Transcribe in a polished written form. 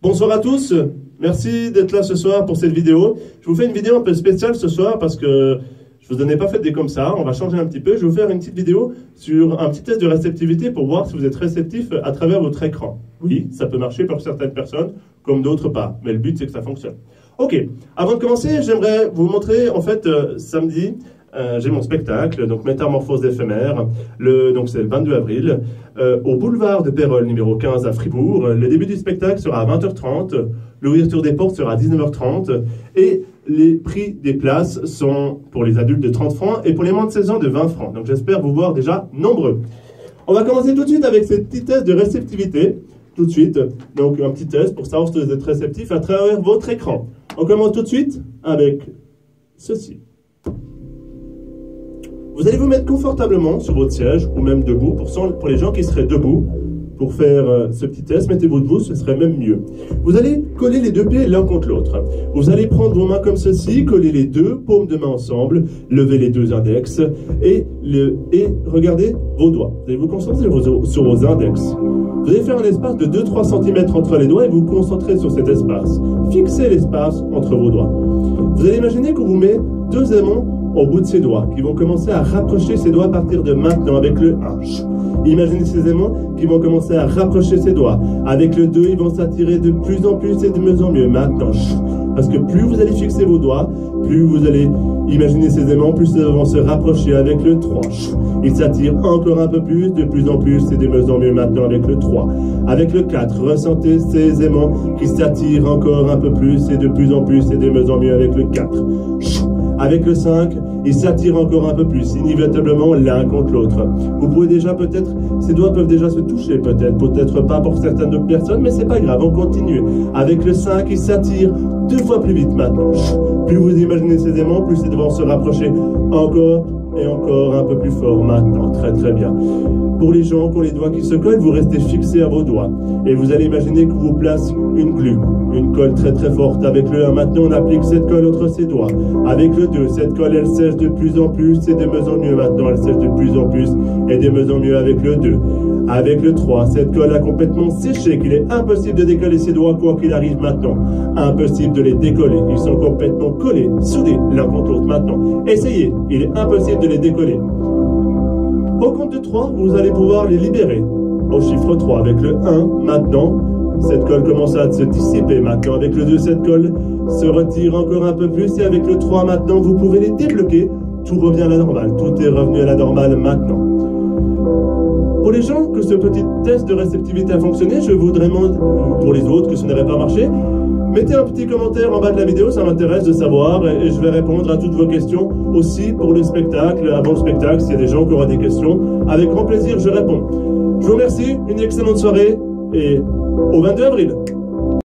Bonsoir à tous, merci d'être là ce soir pour cette vidéo. Je vous fais une vidéo un peu spéciale ce soir parce que je vous en ai pas fait des comme ça, on va changer un petit peu. Je vais vous faire une petite vidéo sur un petit test de réceptivité pour voir si vous êtes réceptif à travers votre écran. Oui, ça peut marcher pour certaines personnes, comme d'autres pas, mais le but c'est que ça fonctionne. Ok, avant de commencer, j'aimerais vous montrer, en fait, samedi, j'ai mon spectacle, donc Métamorphose éphémère, donc c'est le 22 avril, au boulevard de Pérolle, numéro 15 à Fribourg. Le début du spectacle sera à 20h30, l'ouverture des portes sera à 19h30, et les prix des places sont pour les adultes de 30 francs et pour les moins de 16 ans de 20 francs. Donc j'espère vous voir déjà nombreux. On va commencer tout de suite avec ce petit test de réceptivité, tout de suite. Donc un petit test pour savoir si vous êtes réceptif à travers votre écran. On commence tout de suite avec ceci. Vous allez vous mettre confortablement sur votre siège ou même debout. Pour les gens qui seraient debout, pour faire ce petit test, mettez-vous debout, ce serait même mieux. Vous allez coller les deux pieds l'un contre l'autre. Vous allez prendre vos mains comme ceci, coller les deux paumes de main ensemble, lever les deux index et regardez vos doigts. Vous allez vous concentrer sur vos index. Vous allez faire un espace de 2-3 cm entre les doigts et vous concentrer sur cet espace. Fixez l'espace entre vos doigts. Vous allez imaginer qu'on vous met deux aimants au bout de ses doigts, qui vont commencer à rapprocher ses doigts à partir de maintenant avec le 1. Imaginez ces aimants qui vont commencer à rapprocher ses doigts. Avec le 2, ils vont s'attirer de plus en plus et de mieux en mieux. Maintenant, parce que plus vous allez fixer vos doigts, plus vous allez imaginer ces aimants, plus ils vont se rapprocher avec le 3. Ils s'attirent encore un peu plus, de plus en plus et de mieux en mieux maintenant avec le 3. Avec le 4, ressentez ces aimants qui s'attirent encore un peu plus et de plus en plus et de mieux en mieux avec le 4. Avec le 5, ils s'attirent encore un peu plus, inévitablement l'un contre l'autre. Vous pouvez déjà peut-être, ces doigts peuvent déjà se toucher peut-être pas pour certaines autres personnes, mais c'est pas grave, on continue. Avec le 5, ils s'attirent 2 fois plus vite maintenant. Plus vous imaginez ces aimants, plus ils vont se rapprocher encore et encore un peu plus fort maintenant. Très très bien. Pour les gens qui ont les doigts qui se collent, vous restez fixés à vos doigts. Et vous allez imaginer que vous place une glue, une colle très très forte. Avec le 1, maintenant on applique cette colle entre ses doigts. Avec le 2, cette colle elle sèche de plus en plus et de mieux en mieux maintenant. Elle sèche de plus en plus et de mieux en mieux avec le 2. Avec le 3, cette colle a complètement séché qu'il est impossible de décoller ses doigts quoi qu'il arrive maintenant. Impossible de les décoller. Ils sont complètement collés, soudés l'un contre l'autre maintenant. Essayez, il est impossible de les décoller. Au compte de 3, vous allez pouvoir les libérer. Au chiffre 3, avec le 1, maintenant, cette colle commence à se dissiper. Maintenant, avec le 2, cette colle se retire encore un peu plus. Et avec le 3, maintenant, vous pouvez les débloquer. Tout revient à la normale. Tout est revenu à la normale maintenant. Pour les gens que ce petit test de réceptivité a fonctionné, je vous demande, pour les autres que ce n'aurait pas marché, mettez un petit commentaire en bas de la vidéo, ça m'intéresse de savoir et je vais répondre à toutes vos questions aussi pour le spectacle, avant le spectacle, s'il y a des gens qui auront des questions. Avec grand plaisir, je réponds. Je vous remercie, une excellente soirée et au 22 avril.